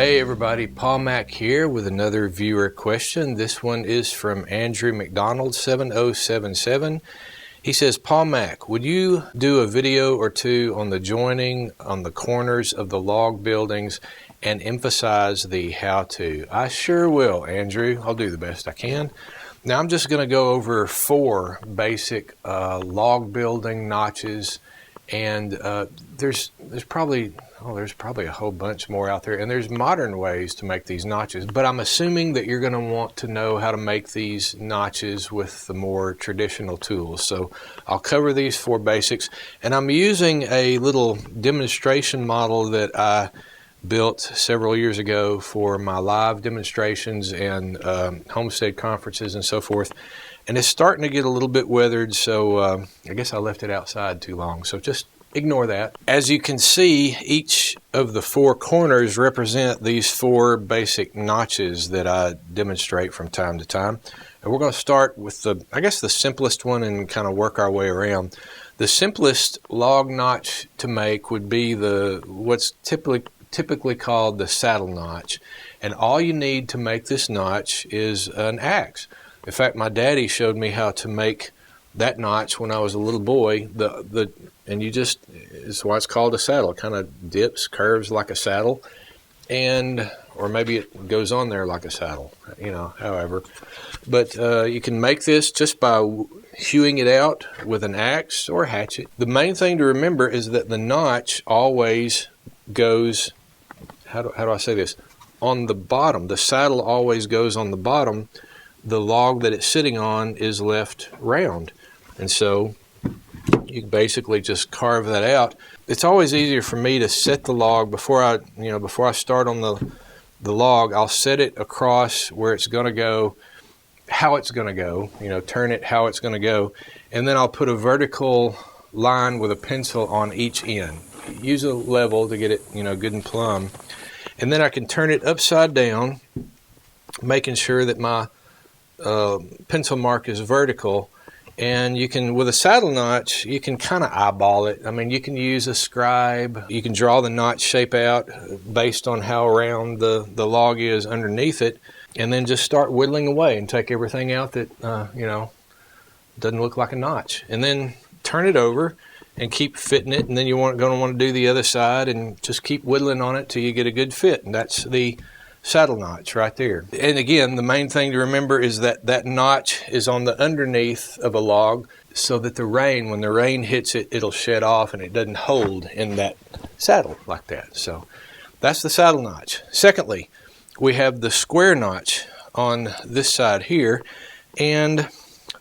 Hey everybody, Paul Mack here with another viewer question. This one is from Andrew McDonald 7077. He says, Paul Mack, would you do a video or two on the joining on the corners of the log buildings and emphasize the how-to? I sure will, Andrew. I'll do the best I can. Now I'm just going to go over 4 basic log building notches, and there's probably a whole bunch more out there, and there's modern ways to make these notches, but I'm assuming that you're going to want to know how to make these notches with the more traditional tools. So I'll cover these 4 basics, and I'm using a little demonstration model that I built several years ago for my live demonstrations and homestead conferences and so forth. And it's starting to get a little bit weathered, so I guess I left it outside too long. So just ignore that. As you can see, each of the 4 corners represent these 4 basic notches that I demonstrate from time to time. And we're going to start with the simplest one and kind of work our way around. The simplest log notch to make would be what's typically called the saddle notch. And all you need to make this notch is an axe. In fact, my daddy showed me how to make that notch when I was a little boy. It's why it's called a saddle. It kind of dips, curves like a saddle, or maybe it goes on there like a saddle, however. But you can make this just by hewing it out with an axe or a hatchet. The main thing to remember is that the notch always goes, how do I say this? On the bottom. The saddle always goes on the bottom. The log that it's sitting on is left round. And so you basically just carve that out. It's always easier for me to set the log before I start on the log. I'll set it across where it's going to go, how it's going to go, turn it how it's going to go, and then I'll put a vertical line with a pencil on each end. Use a level to get it, good and plumb. And then I can turn it upside down, making sure that my pencil mark is vertical. And you can, with a saddle notch, you can kind of eyeball it. I mean, you can use a scribe. You can draw the notch shape out based on how round the log is underneath it, and then just start whittling away and take everything out that, doesn't look like a notch. And then turn it over and keep fitting it. And then you're going to want to do the other side and just keep whittling on it till you get a good fit. And that's the saddle notch right there. And again, the main thing to remember is that notch is on the underneath of a log so that when the rain hits it, it'll shed off and it doesn't hold in that saddle like that. So that's the saddle notch. Secondly, we have the square notch on this side here. And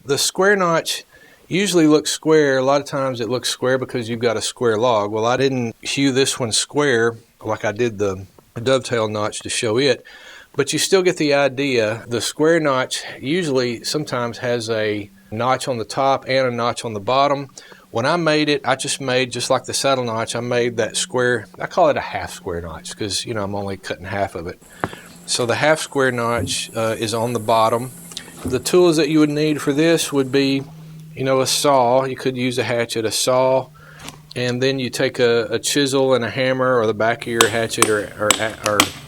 the square notch usually looks square. A lot of times it looks square because you've got a square log. Well, I didn't hew this one square like I did the dovetail notch to show it, but you still get the idea. The square notch sometimes has a notch on the top and a notch on the bottom. When I made it, I just like the saddle notch, I made that square, I call it a half square notch because, I'm only cutting half of it. So the half square notch is on the bottom. The tools that you would need for this would be, a saw. You could use a hatchet, a saw, and then you take a chisel and a hammer or the back of your hatchet or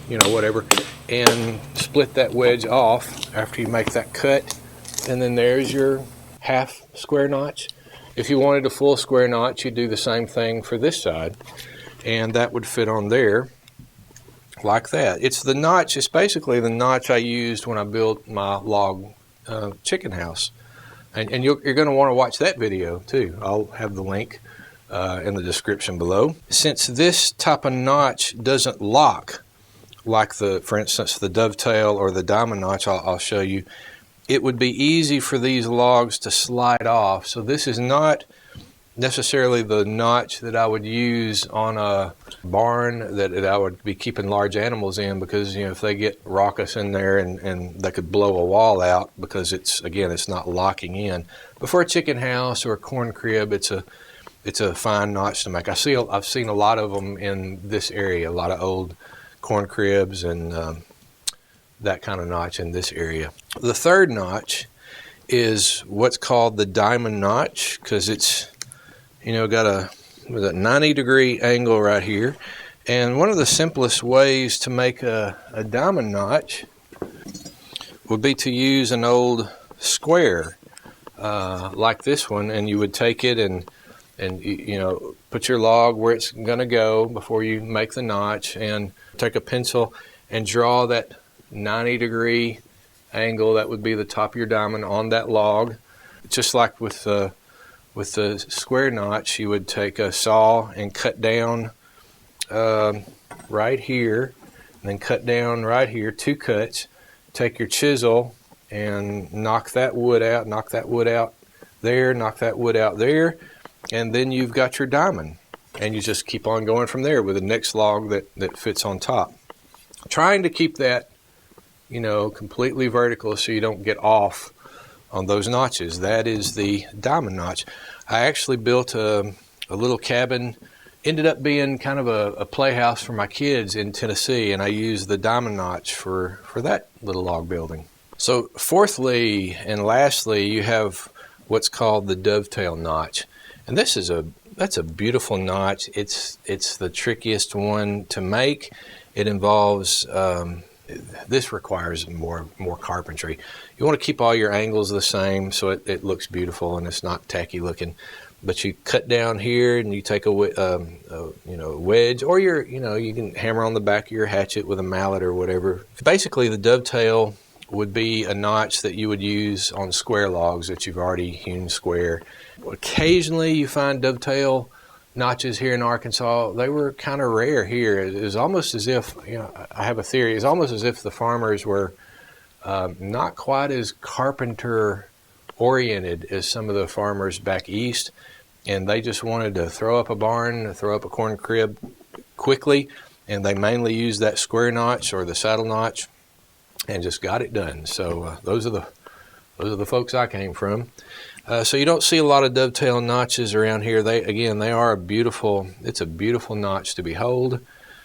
whatever, and split that wedge off after you make that cut. And then there's your half square notch. If you wanted a full square notch, you'd do the same thing for this side, and that would fit on there like that. It's basically the notch I used when I built my log chicken house. And you're going to want to watch that video too. I'll have the link in the description below. Since this type of notch doesn't lock like for instance, the dovetail or the diamond notch I'll show you, it would be easy for these logs to slide off. So this is not necessarily the notch that I would use on a barn that I would be keeping large animals in, because if they get raucous in there and they could blow a wall out because it's not locking in. But for a chicken house or a corn crib, it's a fine notch to make. I've seen a lot of them in this area, a lot of old corn cribs and that kind of notch in this area. The third notch is what's called the diamond notch, because it's got a 90-degree angle right here, And one of the simplest ways to make a diamond notch would be to use an old square like this one, and you would take it and you know, put your log where it's going to go before you make the notch, and take a pencil and draw that 90-degree angle. That would be the top of your diamond on that log. Just like with the square notch, you would take a saw and cut down right here, and then cut down right here, 2 cuts. Take your chisel and knock that wood out, knock that wood out there, knock that wood out there, and then you've got your diamond. And you just keep on going from there with the next log that fits on top. Trying to keep that, you know, completely vertical so you don't get off on those notches. That is the diamond notch. I actually built a little cabin, ended up being kind of a playhouse for my kids in Tennessee, and I used the diamond notch for that little log building. So fourthly and lastly, you have what's called the dovetail notch. And that's a beautiful notch. It's the trickiest one to make. It involves this requires more carpentry. You want to keep all your angles the same so it looks beautiful and it's not tacky looking. But you cut down here and you take a wedge, or you can hammer on the back of your hatchet with a mallet or whatever. Basically, the dovetail would be a notch that you would use on square logs that you've already hewn square. Occasionally you find dovetail notches here in Arkansas. They were kind of rare here. It was almost as if, I have a theory, it's almost as if the farmers were not quite as carpenter oriented as some of the farmers back east, and they just wanted to throw up a barn, throw up a corn crib quickly, and they mainly used that square notch or the saddle notch and just got it done. So those are the folks I came from. So you don't see a lot of dovetail notches around here. They are it's a beautiful notch to behold.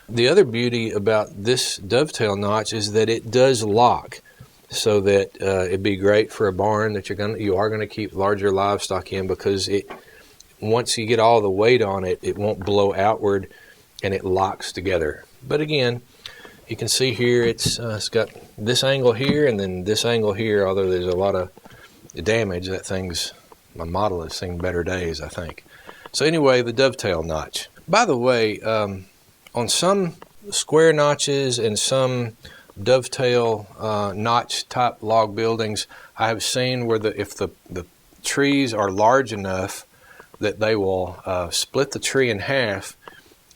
The other beauty about this dovetail notch is that it does lock, so that it'd be great for a barn that you are gonna keep larger livestock in, because once you get all the weight on it, it won't blow outward and it locks together. But again, you can see here it's got this angle here and then this angle here, although there's a lot of damage. My model has seen better days, I think. So anyway, the dovetail notch. By the way, on some square notches and some dovetail notch type log buildings, I have seen where if the trees are large enough that they will split the tree in half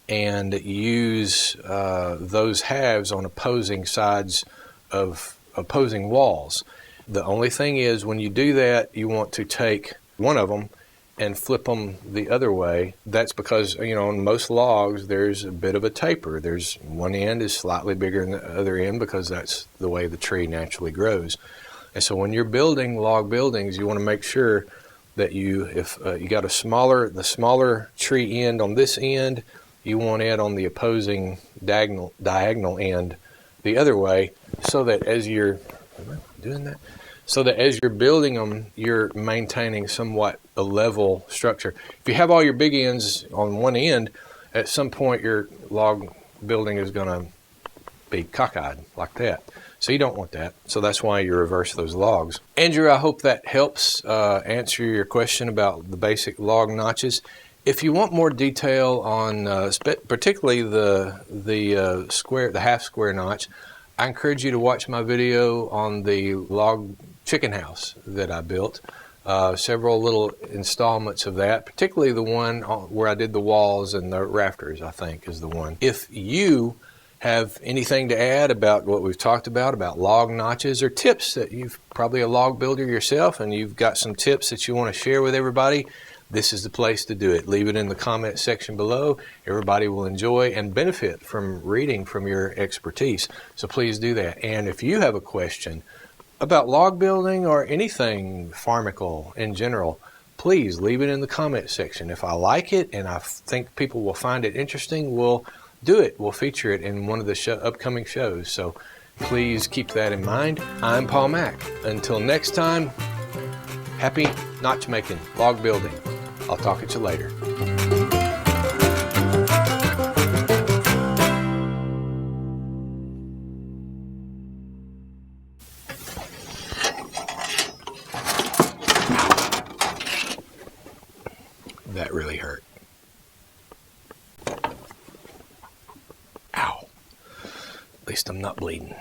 and use those halves on opposing sides of opposing walls. The only thing is, when you do that, you want to take one of them and flip them the other way. That's because, on most logs, there's a bit of a taper. There's one end is slightly bigger than the other end because that's the way the tree naturally grows. And so when you're building log buildings, you want to make sure that if you got the smaller tree end on this end, you want it on the opposing diagonal end the other way, so that as you're building them, you're maintaining somewhat a level structure. If you have all your big ends on one end, at some point your log building is going to be cockeyed like that. So you don't want that. So that's why you reverse those logs. Andrew, I hope that helps answer your question about the basic log notches. If you want more detail on particularly the half square notch, I encourage you to watch my video on the log chicken house that I built. Several little installments of that, particularly the one where I did the walls and the rafters, I think is the one. If you have anything to add about what we've talked about log notches, or tips that you've probably a log builder yourself and you've got some tips that you want to share with everybody, this is the place to do it. Leave it in the comment section below. Everybody will enjoy and benefit from reading from your expertise. So please do that. And if you have a question about log building or anything farmical in general, please leave it in the comment section. If I like it and I think people will find it interesting, we'll do it. We'll feature it in one of the upcoming shows. So please keep that in mind. I'm Paul Mack. Until next time, happy notch making, log building. I'll talk at you later. that really hurt. Ow. At least I'm not bleeding.